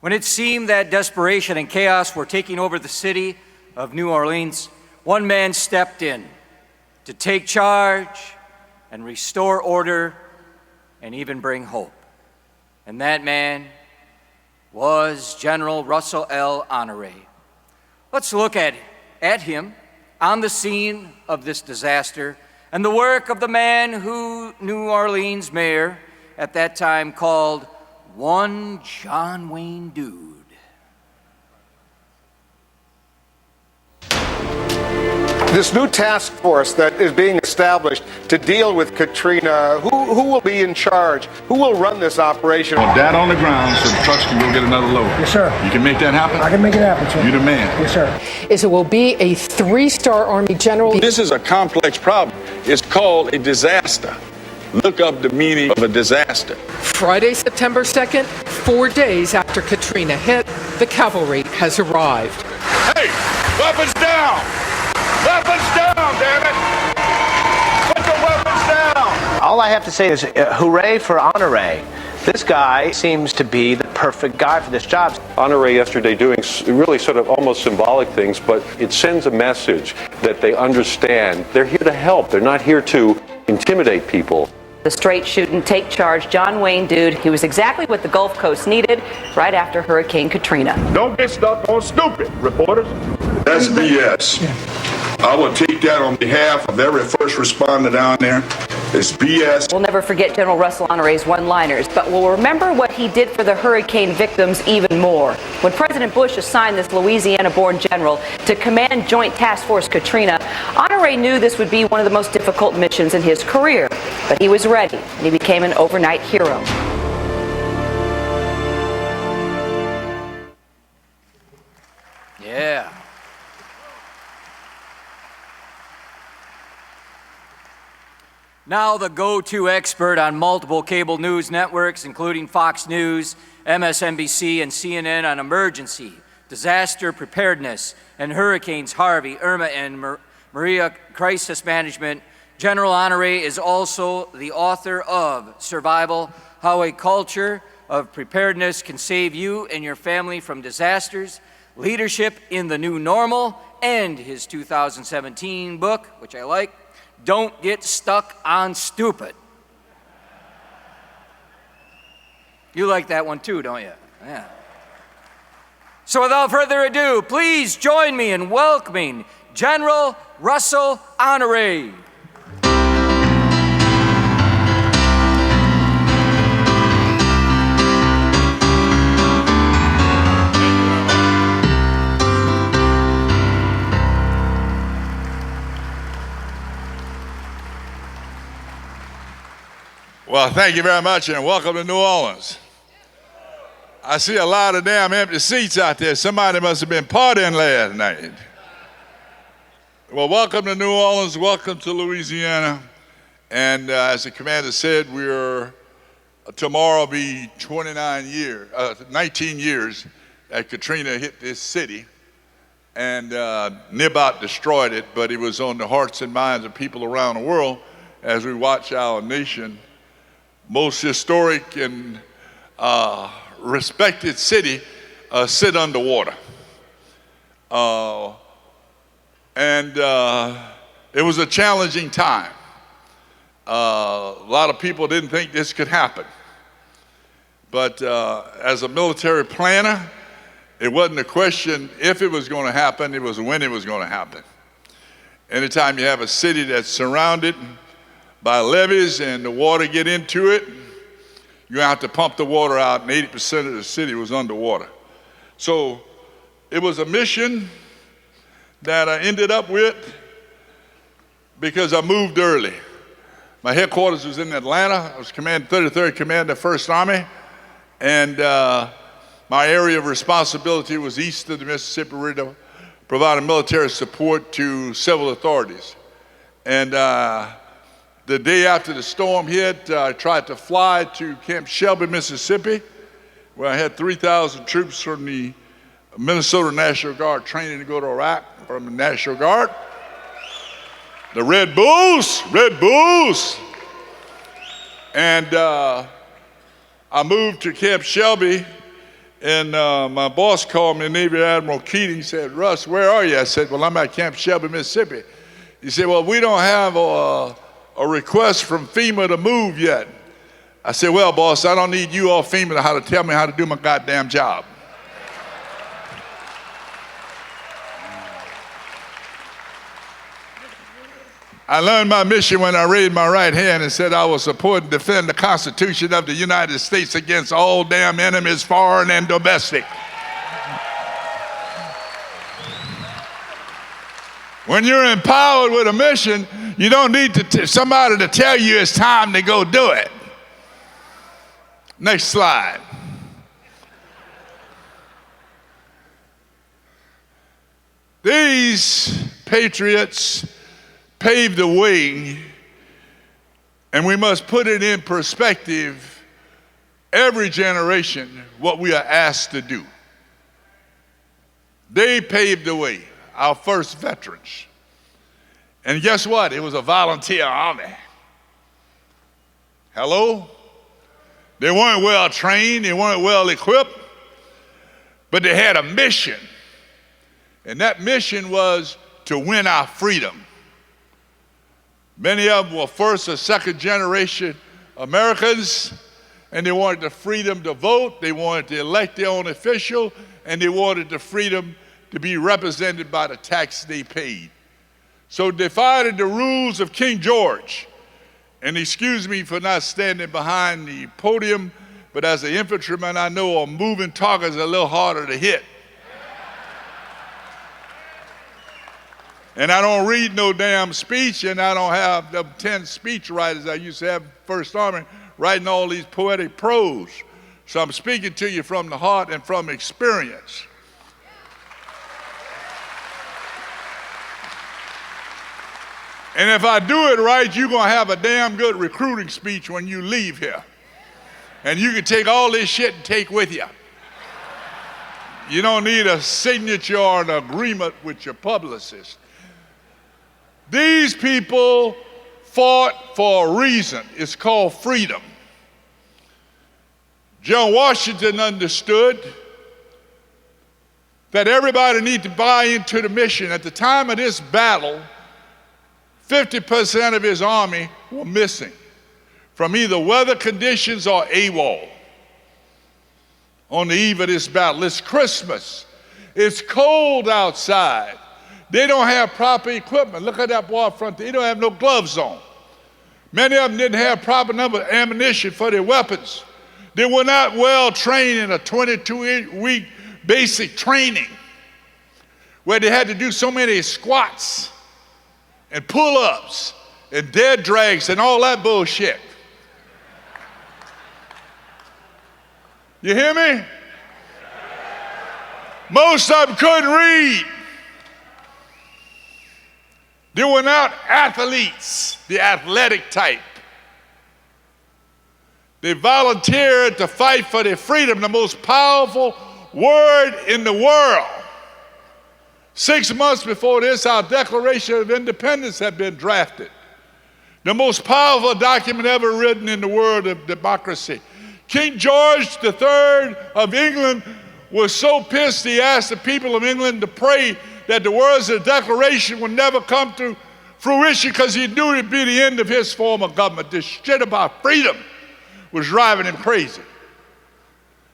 When it seemed that desperation and chaos were taking over the city of New Orleans, one man stepped in to take charge and restore order and even bring hope. And that man was General Russel Honore. Let's look at him on the scene of this disaster and the work of the man who New Orleans mayor at that time called one John Wayne Dude. This new task force that is being established to deal with Katrina, who will be in charge? Who will run this operation? Dad on the ground so the trucks can go get another load. Yes, sir. You can make that happen? I can make it happen, sir. You the man. Yes, sir. It will be a 3-star Army general. This is a complex problem. It's called a disaster. Look up the meaning of a disaster. Friday, September 2nd, 4 days after Katrina hit, the cavalry has arrived. Hey, weapons down! Weapons down, damn it! Put the weapons down! All I have to say is hooray for Honore. This guy seems to be the perfect guy for this job. Honore yesterday doing really sort of almost symbolic things, but it sends a message that they understand. They're here to help. They're not here to intimidate people. The straight shooting, take charge, John Wayne Dude. He was exactly what the Gulf Coast needed right after Hurricane Katrina. Don't get stuck on stupid, reporters. That's BS. I will take that on behalf of every first responder down there. It's BS. We'll never forget General Russel Honore's one-liners, but we'll remember what he did for the hurricane victims even more. When President Bush assigned this Louisiana-born general to command Joint Task Force Katrina, Honore knew this would be one of the most difficult missions in his career, but he was ready, and he became an overnight hero. Yeah. Now the go-to expert on multiple cable news networks, including Fox News, MSNBC, and CNN on emergency, disaster preparedness, and hurricanes Harvey, Irma, and Maria crisis management, General Honore is also the author of Survival: How a Culture of Preparedness Can Save You and Your Family from Disasters, Leadership in the New Normal, and his 2017 book, which I like, Don't Get Stuck on Stupid. You like that one too, don't you? Yeah. So without further ado, please join me in welcoming General Russel Honore. Well, thank you very much, and welcome to New Orleans. I see a lot of damn empty seats out there. Somebody must have been partying last night. Well, welcome to New Orleans. Welcome to Louisiana. And as the commander said, tomorrow will be 19 years that Katrina hit this city and near about destroyed it, but it was on the hearts and minds of people around the world as we watch our nation, most historic and respected city, sit underwater. It was a challenging time. A lot of people didn't think this could happen. But as a military planner, it wasn't a question if it was going to happen, it was when it was going to happen. Anytime you have a city that's surrounded by levees and the water get into it, you have to pump the water out, and 80% of the city was underwater. So it was a mission that I ended up with because I moved early. My headquarters was in Atlanta. I was 33rd Commander, 1st Army, and my area of responsibility was east of the Mississippi River, providing military support to civil authorities. And the day after the storm hit, I tried to fly to Camp Shelby, Mississippi, where I had 3,000 troops from the Minnesota National Guard training to go to Iraq from the National Guard. The Red Bulls. And I moved to Camp Shelby And my boss called me, Navy Admiral Keating, said, Russ, where are you? I said, well, I'm at Camp Shelby, Mississippi. He said, well, we don't have a request from FEMA to move yet. I said, well, boss, I don't need you or FEMA to tell me how to do my goddamn job. I learned my mission when I raised my right hand and said I will support and defend the Constitution of the United States against all damn enemies, foreign and domestic. When you're empowered with a mission, you don't need somebody to tell you it's time to go do it. Next slide. These patriots paved the way, and we must put it in perspective, every generation, what we are asked to do. They paved the way, our first veterans. And guess what? It was a volunteer army. Hello? They weren't well trained, they weren't well equipped, but they had a mission. And that mission was to win our freedom. Many of them were first or second generation Americans, and they wanted the freedom to vote, they wanted to elect their own official, and they wanted the freedom to be represented by the tax they paid. So defied the rules of King George, and excuse me for not standing behind the podium, but as an infantryman, I know a moving target is a little harder to hit. And I don't read no damn speech, and I don't have the 10 speech writers I used to have in First Army writing all these poetic prose. So I'm speaking to you from the heart and from experience. And if I do it right, you're gonna have a damn good recruiting speech when you leave here. And you can take all this shit and take with you. You don't need a signature or an agreement with your publicist. These people fought for a reason. It's called freedom. John Washington understood that everybody needs to buy into the mission. At the time of this battle, 50% of his army were missing from either weather conditions or AWOL. On the eve of this battle, it's Christmas. It's cold outside. They don't have proper equipment. Look at that boy up front. They don't have no gloves on. Many of them didn't have proper number of ammunition for their weapons. They were not well trained in a 22-week basic training where they had to do so many squats and pull-ups and dead drags and all that bullshit. You hear me? Most of them couldn't read. They were not athletes, the athletic type. They volunteered to fight for their freedom, the most powerful word in the world. 6 months before this, our Declaration of Independence had been drafted. The most powerful document ever written in the world of democracy. King George III of England was so pissed he asked the people of England to pray that the words of the Declaration would never come to fruition because he knew it'd be the end of his form of government. This shit about freedom was driving him crazy.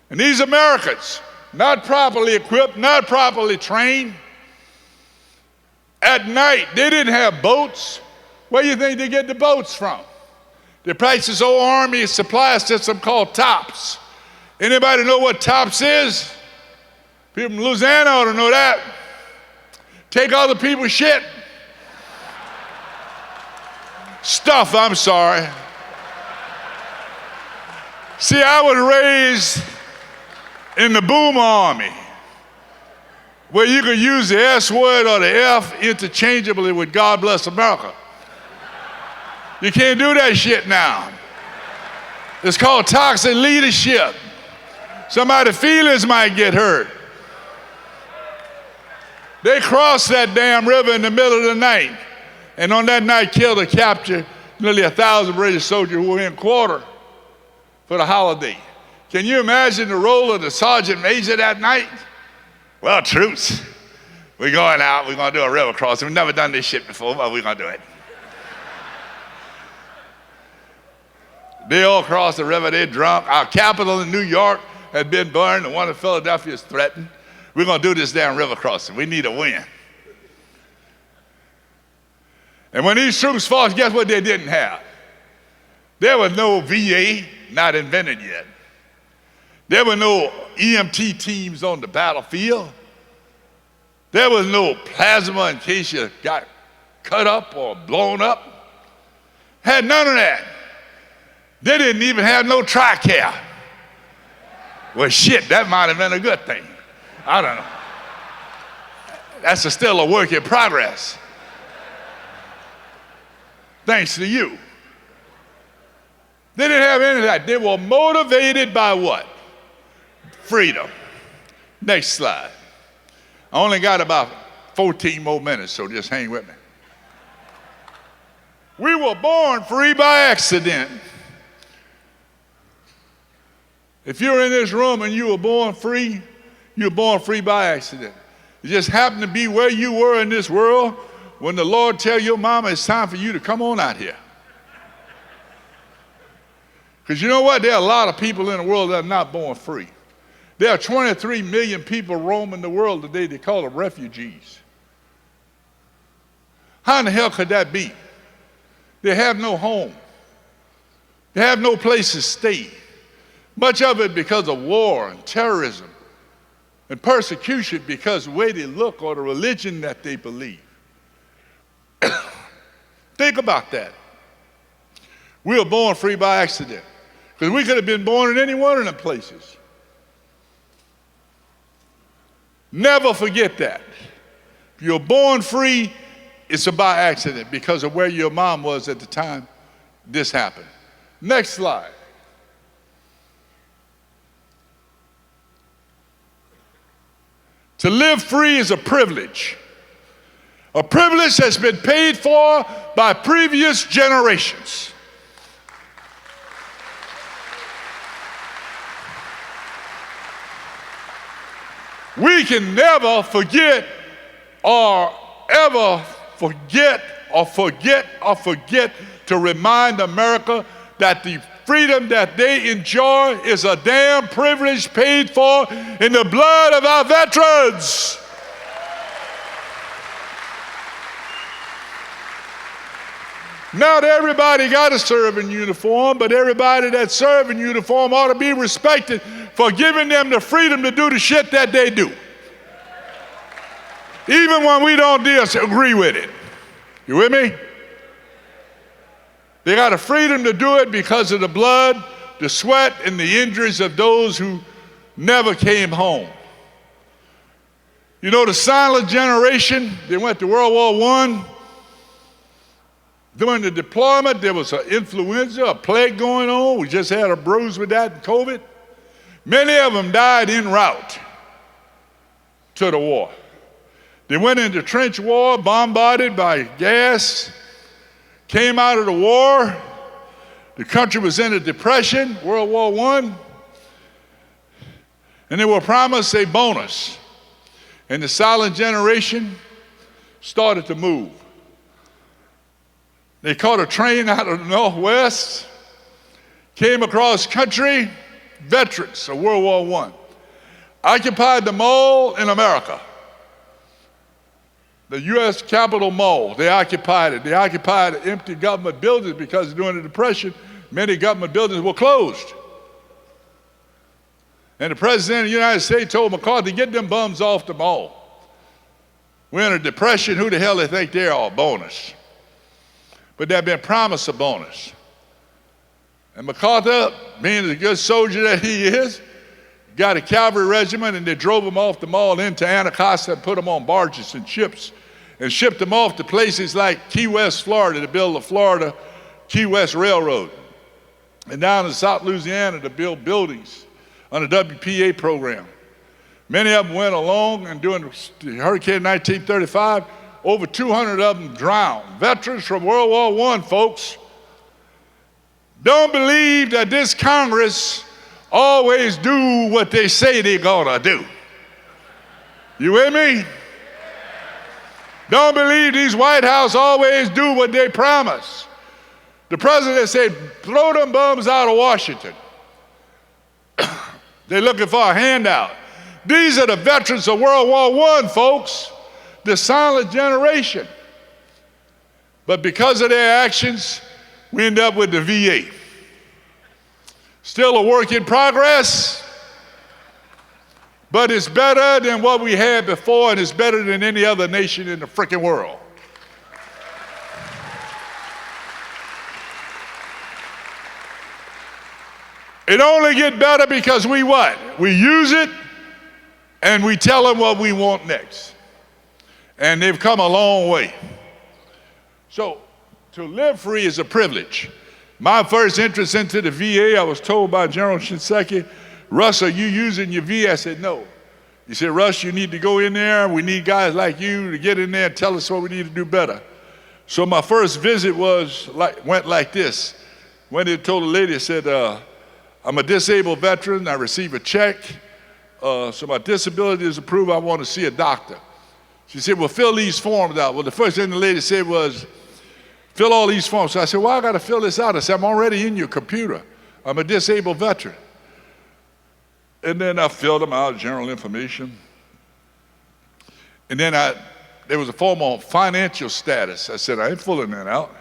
And these Americans, not properly equipped, not properly trained, at night, they didn't have boats. Where do you think they get the boats from? They practice this old army supply system called TOPS. Anybody know what TOPS is? People from Louisiana ought to know that. Take other people's shit. Stuff, I'm sorry. See, I was raised in the boom army, where you could use the S word or the F interchangeably with God bless America. You can't do that shit now. It's called toxic leadership. Somebody's feelings might get hurt. They crossed that damn river in the middle of the night, and on that night killed or captured nearly 1,000 British soldiers who were in quarter for the holiday. Can you imagine the role of the sergeant major that night? Well, troops, we're going out, we're going to do a river crossing. We've never done this shit before, but we're going to do it. They all crossed the river, they're drunk. Our capital in New York had been burned, and one in Philadelphia is threatened. We're going to do this damn river crossing. We need a win. And when these troops fought, guess what they didn't have? There was no VA, not invented yet. There were no EMT teams on the battlefield. There was no plasma in case you got cut up or blown up. Had none of that. They didn't even have no TRICARE. Well, shit, that might have been a good thing. I don't know. That's still a work in progress. Thanks to you. They didn't have any of that. They were motivated by what? Freedom. Next slide. I only got about 14 more minutes, so just hang with me. We were born free by accident. If you're in this room and you were born free, you were born free by accident. It just happened to be where you were in this world when the Lord tell your mama it's time for you to come on out here. Because you know what? There are a lot of people in the world that are not born free. There are 23 million people roaming the world today. They call them refugees. How in the hell could that be? They have no home. They have no place to stay. Much of it because of war and terrorism and persecution because of the way they look or the religion that they believe. Think about that. We were born free by accident because we could have been born in any one of them places. Never forget that. If you're born free, it's by accident because of where your mom was at the time this happened. Next slide. To live free is a privilege. A privilege that's been paid for by previous generations. We can never forget or ever forget to remind America that the freedom that they enjoy is a damn privilege paid for in the blood of our veterans. Not everybody got a serving uniform, but everybody that's serving uniform ought to be respected for giving them the freedom to do the shit that they do. Even when we don't agree with it. You with me? They got a freedom to do it because of the blood, the sweat, and the injuries of those who never came home. You know, the silent generation, they went to World War I. During the deployment, there was an influenza, a plague going on. We just had a bruise with that in COVID. Many of them died en route to the war. They went into trench war, bombarded by gas, came out of the war. The country was in a depression, World War I, and they were promised a bonus. And the silent generation started to move. They caught a train out of the Northwest, came across country, veterans of World War I, occupied the mall in America. The U.S. Capitol Mall, they occupied it. They occupied empty government buildings because during the Depression, many government buildings were closed. And the President of the United States told McCarthy, get them bums off the mall. We're in a depression, who the hell they think they are? Bonus. But they've been promised a bonus. And MacArthur, being the good soldier that he is, got a cavalry regiment and they drove them off the mall into Anacostia and put them on barges and ships and shipped them off to places like Key West, Florida to build the Florida Key West Railroad. And down in South Louisiana to build buildings on the WPA program. Many of them went along and during the Hurricane 1935, over 200 of them drowned. Veterans from World War I, folks. Don't believe that this Congress always do what they say they're gonna do. You with me? Don't believe these White House always do what they promise. The president said, throw them bums out of Washington. They're looking for a handout. These are the veterans of World War I, folks, the silent generation. But because of their actions, we end up with the VA. Still a work in progress, but it's better than what we had before, and it's better than any other nation in the frickin' world. It only gets better because we what? We use it and we tell them what we want next. And they've come a long way. So to live free is a privilege. My first entrance into the VA, I was told by General Shinseki, Russ, are you using your VA? I said, no. He said, Russ, you need to go in there. We need guys like you to get in there and tell us what we need to do better. So my first visit went like this. When they told the lady, I said, I'm a disabled veteran. I receive a check. So my disability is approved. I want to see a doctor. She said, well, fill these forms out. Well, the first thing the lady said was, fill all these forms. So I said, well, I got to fill this out. I said, I'm already in your computer. I'm a disabled veteran. And then I filled them out, general information. And then there was a form on financial status. I said, I ain't filling that out.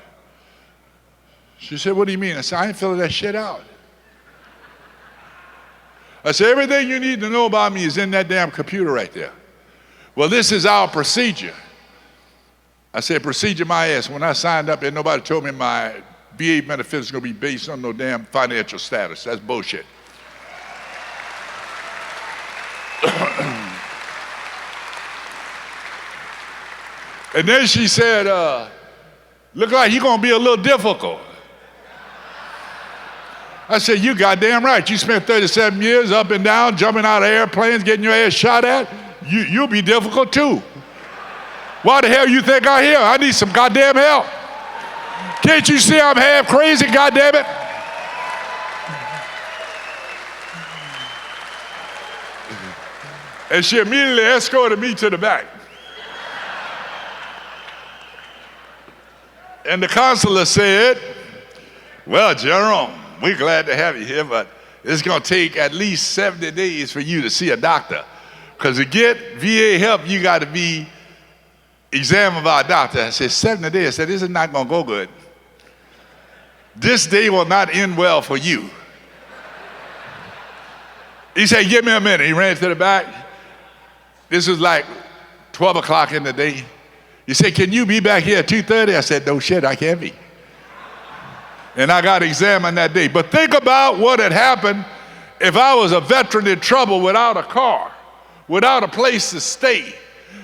She said, what do you mean? I said, I ain't filling that shit out. I said, everything you need to know about me is in that damn computer right there. Well, this is our procedure. I said, procedure my ass. When I signed up there, nobody told me my VA benefits was going to be based on no damn financial status. That's bullshit. And then she said, look like you're going to be a little difficult. I said, you goddamn right. You spent 37 years up and down, jumping out of airplanes, getting your ass shot at. You'll be difficult too. Why the hell you think I'm here? I need some goddamn help. Can't you see I'm half crazy, goddamn it? And she immediately escorted me to the back. And the consular said, well, General, we're glad to have you here, but it's going to take at least 70 days for you to see a doctor. Because to get VA help, you got to be examined by a doctor. I said, 70 days. I said, this is not going to go good. This day will not end well for you. He said, give me a minute. He ran to the back. This was like 12 o'clock in the day. He said, can you be back here at 2:30? I said, no shit, I can't be. And I got examined that day. But think about what had happened if I was a veteran in trouble without a car, without a place to stay.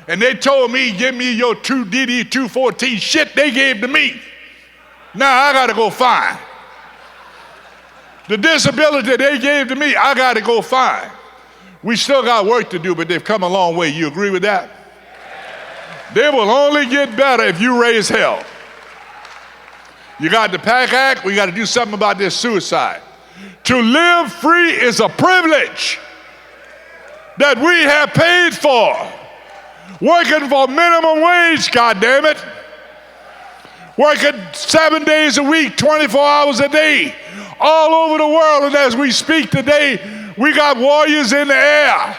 And they told me, give me your DD 214 shit they gave to me. Now I got to go find. The disability they gave to me, I got to go find. We still got work to do, but they've come a long way. You agree with that? They will only get better if you raise hell. You got the PAC Act, we got to do something about this suicide. To live free is a privilege that we have paid for. Working for minimum wage, goddammit. Working 7 days a week, 24 hours a day, all over the world. And as we speak today, we got warriors in the air.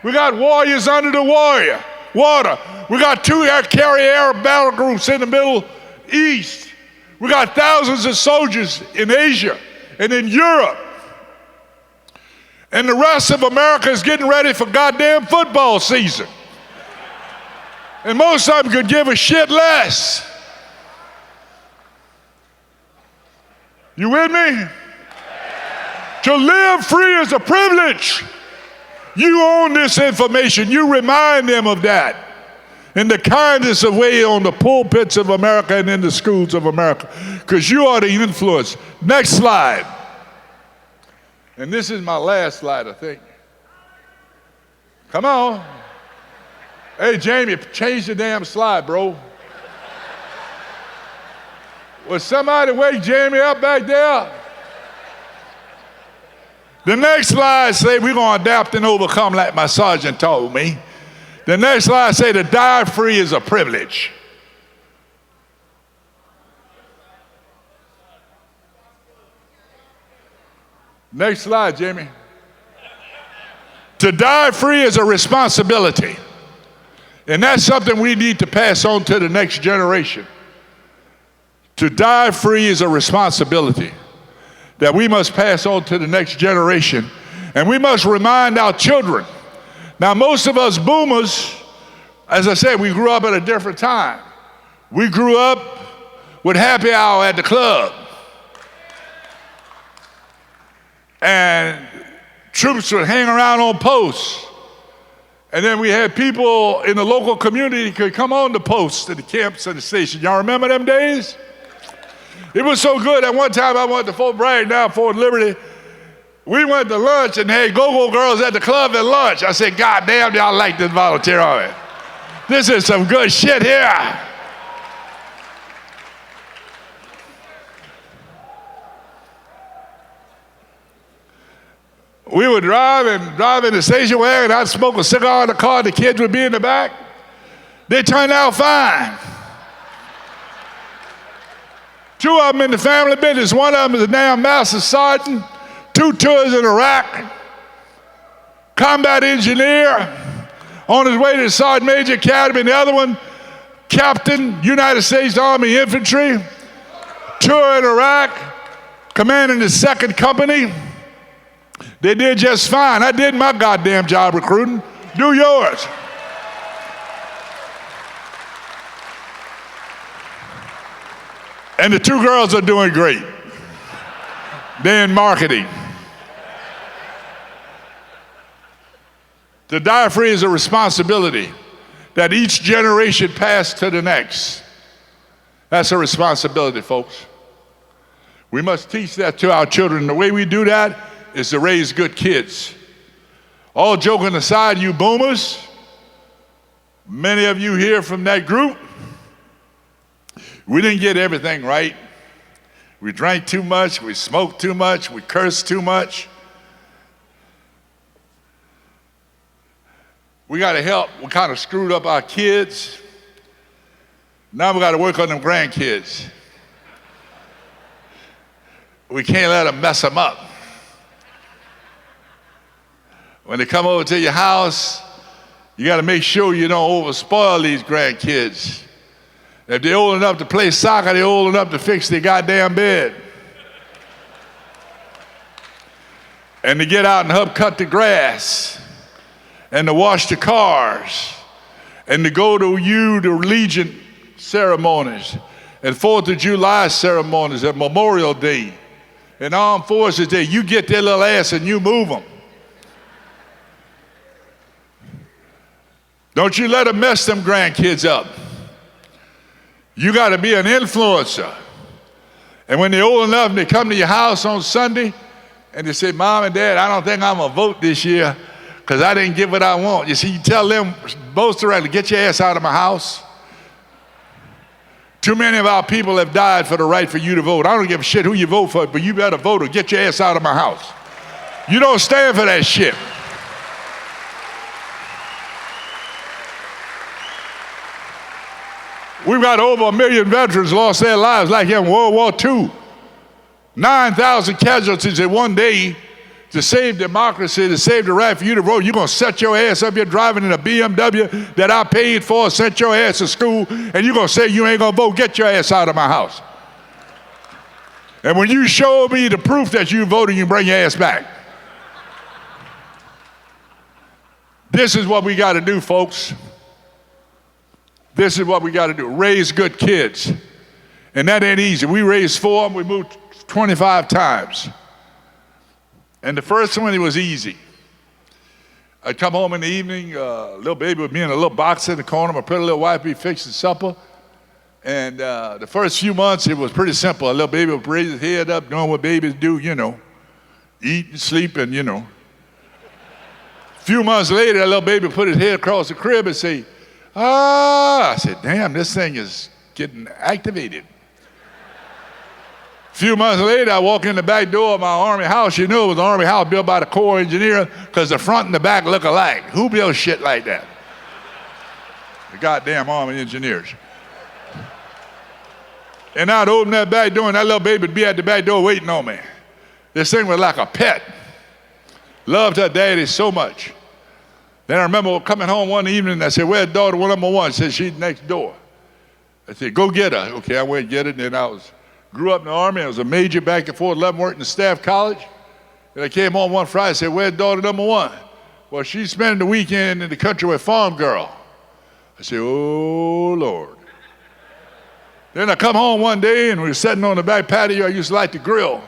We got warriors under the water. We got 2 air battle groups in the Middle East. We got thousands of soldiers in Asia and in Europe. And the rest of America is getting ready for goddamn football season. And most of them could give a shit less. You with me? To live free is a privilege. You own this information. You remind them of that. In the kindest of way on the pulpits of America and in the schools of America. Because you are the influence. Next slide. And this is my last slide, I think. Come on. Hey, Jamie, change the damn slide, bro. Will somebody wake Jamie up back there? The next slide say we're going to adapt and overcome like my sergeant told me. The next slide say to die free is a privilege. Next slide, Jamie. To die free is a responsibility. And that's something we need to pass on to the next generation. To die free is a responsibility that we must pass on to the next generation. And we must remind our children. Now, most of us boomers, as I said, we grew up at a different time. We grew up with happy hour at the club. And troops would hang around on posts. And then we had people in the local community could come on the posts at the camps and the station. Y'all remember them days? It was so good. At one time I went to Fort Bragg, now Fort Liberty. We went to lunch and they had go-go girls at the club at lunch. I said, God damn, y'all like this volunteer army. This is some good shit here. We would drive in the station wagon. I'd smoke a cigar in the car. The kids would be in the back. They turned out fine. 2 of them in the family business. 1 of them is a damn master sergeant. 2 tours in Iraq. Combat engineer on his way to the Sergeant Major Academy. And the other one, Captain, United States Army Infantry. Tour in Iraq. Commanding the 2nd Company. They did just fine. I did my goddamn job recruiting. Do yours. And the 2 girls are doing great. They're in marketing. To die free is a responsibility that each generation pass to the next. That's a responsibility, folks. We must teach that to our children. The way we do that is to raise good kids. All joking aside, you boomers, many of you here from that group, we didn't get everything right. We drank too much, we smoked too much, we cursed too much. We got to help. We kind of screwed up our kids. Now we got to work on them grandkids. We can't let them mess them up. When they come over to your house, you got to make sure you don't overspoil these grandkids. If they're old enough to play soccer, they're old enough to fix their goddamn bed. And to get out and help cut the grass. And to wash the cars. And to go to the Legion ceremonies. And 4th of July ceremonies and Memorial Day. And Armed Forces Day. You get their little ass and you move them. Don't you let them mess them grandkids up. You got to be an influencer. And when they're old enough and they come to your house on Sunday and they say, Mom and Dad, I don't think I'm going to vote this year because I didn't get what I want. You see, you tell them most directly, get your ass out of my house. Too many of our people have died for the right for you to vote. I don't give a shit who you vote for, but you better vote or get your ass out of my house. You don't stand for that shit. We've got over 1 million veterans lost their lives like in World War II. 9,000 casualties in one day to save democracy, to save the right for you to vote. You're going to set your ass up. You're driving in a BMW that I paid for, sent your ass to school, and you're going to say you ain't going to vote. Get your ass out of my house. And when you show me the proof that you voted, you bring your ass back. This is what we got to do, folks. This is what we got to do. Raise good kids. And that ain't easy. We raised 4 of them. We moved 25 times. And the first one, it was easy. I'd come home in the evening, little baby would be in a little box in the corner. My pretty little wife would be fixing supper. And the first few months, it was pretty simple. A little baby would raise his head up, doing what babies do, you know. Eat and sleep and, you know. A few months later, that little baby would put his head across the crib and say, I said, damn, this thing is getting activated. few months later, I walk in the back door of my Army house. You knew it was an Army house built by the Corps engineer because the front and the back look alike. Who builds shit like that? The goddamn Army engineers. And I'd open that back door, and that little baby would be at the back door waiting on me. This thing was like a pet. Loved her daddy so much. Then I remember coming home one evening, and I said, where's daughter number one? She said, she's next door. I said, go get her. Okay, I went and get her. And then grew up in the Army. I was a major back and forth, 11 working at Staff College. And I came home one Friday and said, where's daughter number one? Well, she's spending the weekend in the country with Farm Girl. I said, oh, Lord. Then I come home one day, and we were sitting on the back patio. I used to like to grill.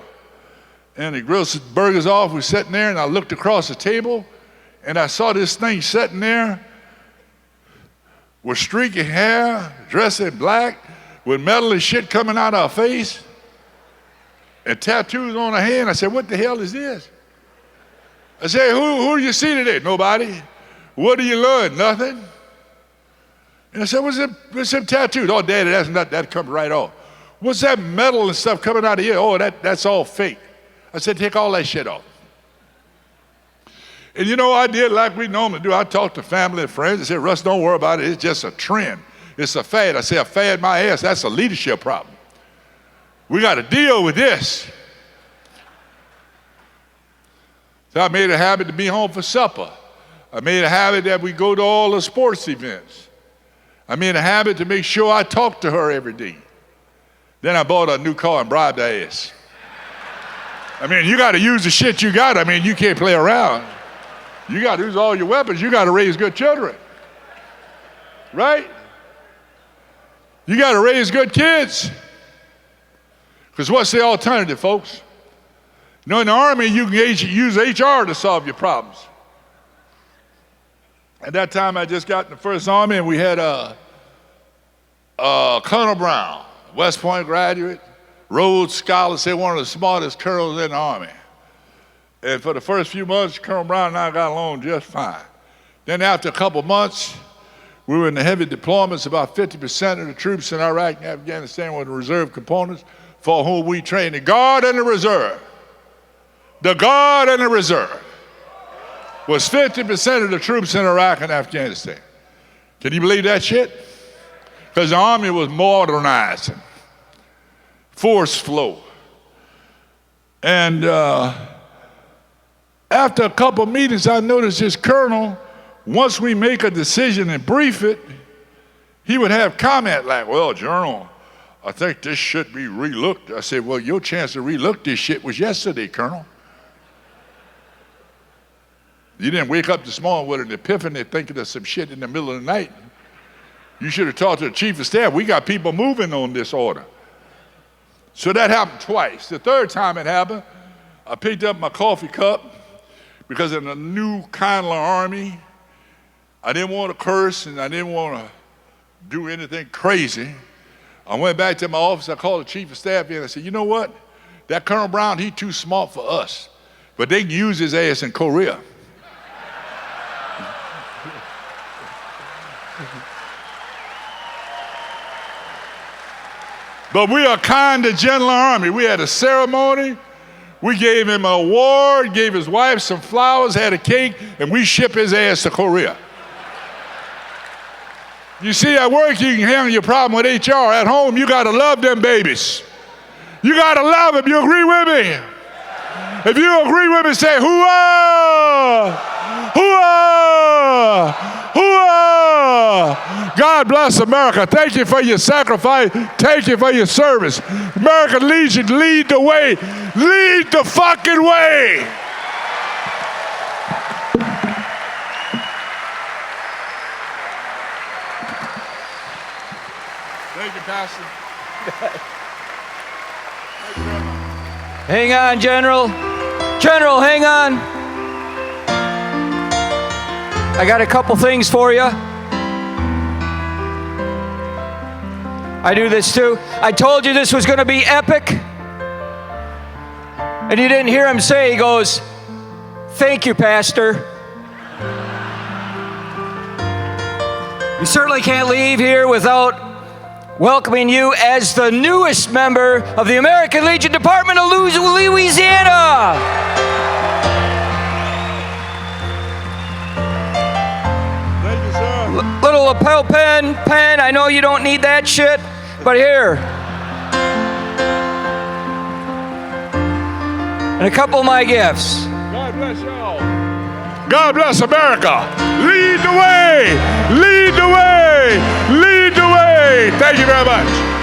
And he grilled some burgers off. We were sitting there, and I looked across the table, and I saw this thing sitting there with streaky hair, dressed in black, with metal and shit coming out of her face, and tattoos on her hand. I said, what the hell is this? I said, who do you see today? Nobody. What do you learn? Nothing. And I said, what's them tattoos? Oh, Daddy, that comes right off. What's that metal and stuff coming out of here? Oh, that's all fake. I said, take all that shit off. And you know, I did like we normally do. I talked to family and friends. I said, Russ, don't worry about it. It's just a trend. It's a fad. I said, a fad my ass. That's a leadership problem. We got to deal with this. So I made a habit to be home for supper. I made a habit that we go to all the sports events. I made a habit to make sure I talk to her every day. Then I bought a new car and bribed her ass. I mean, you got to use the shit you got. I mean, you can't play around. You got to use all your weapons. You got to raise good children. Right? You got to raise good kids. Because what's the alternative, folks? You know, in the Army, you can use HR to solve your problems. At that time, I just got in the First Army, and we had Colonel Brown, West Point graduate, Rhodes Scholar, say one of the smartest colonels in the Army. And for the first few months, Colonel Brown and I got along just fine. Then after a couple months, we were in the heavy deployments. About 50% of the troops in Iraq and Afghanistan were the reserve components for whom we trained, the Guard and the Reserve. The Guard and the Reserve was 50% of the troops in Iraq and Afghanistan. Can you believe that shit? Because the Army was modernizing, force flow. And after a couple meetings, I noticed this colonel, once we make a decision and brief it, he would have comment like, well, General, I think this should be relooked. I said, well, your chance to relook this shit was yesterday, Colonel. You didn't wake up this morning with an epiphany thinking of some shit in the middle of the night. You should have talked to the Chief of Staff. We got people moving on this order. So that happened twice. The third time it happened, I picked up my coffee cup because in the new kindler Army, I didn't want to curse and I didn't want to do anything crazy. I went back to my office. I called the Chief of Staff in and I said, you know what? That Colonel Brown, he's too smart for us, but they can use his ass in Korea. But we are kind and gentle Army. We had a ceremony. We gave him an award, gave his wife some flowers, had a cake, and we shipped his ass to Korea. You see, at work, you can handle your problem with HR. At home, you got to love them babies. You got to love them. You agree with me? If you agree with me, say, hooah! Hooah! Hooah! God bless America. Thank you for your sacrifice. Thank you for your service. American Legion, lead the way. Lead the fucking way. Thank you, Pastor. Hang on, General. General, hang on. I got a couple things for you. I do this too. I told you this was going to be epic. And you didn't hear him say, he goes, thank you, Pastor. You certainly can't leave here without welcoming you as the newest member of the American Legion Department of Louisiana. Thank you, sir. Little lapel pen, I know you don't need that shit, but here. And a couple of my gifts. God bless y'all. God bless America. Lead the way. Lead the way. Lead the way. Thank you very much.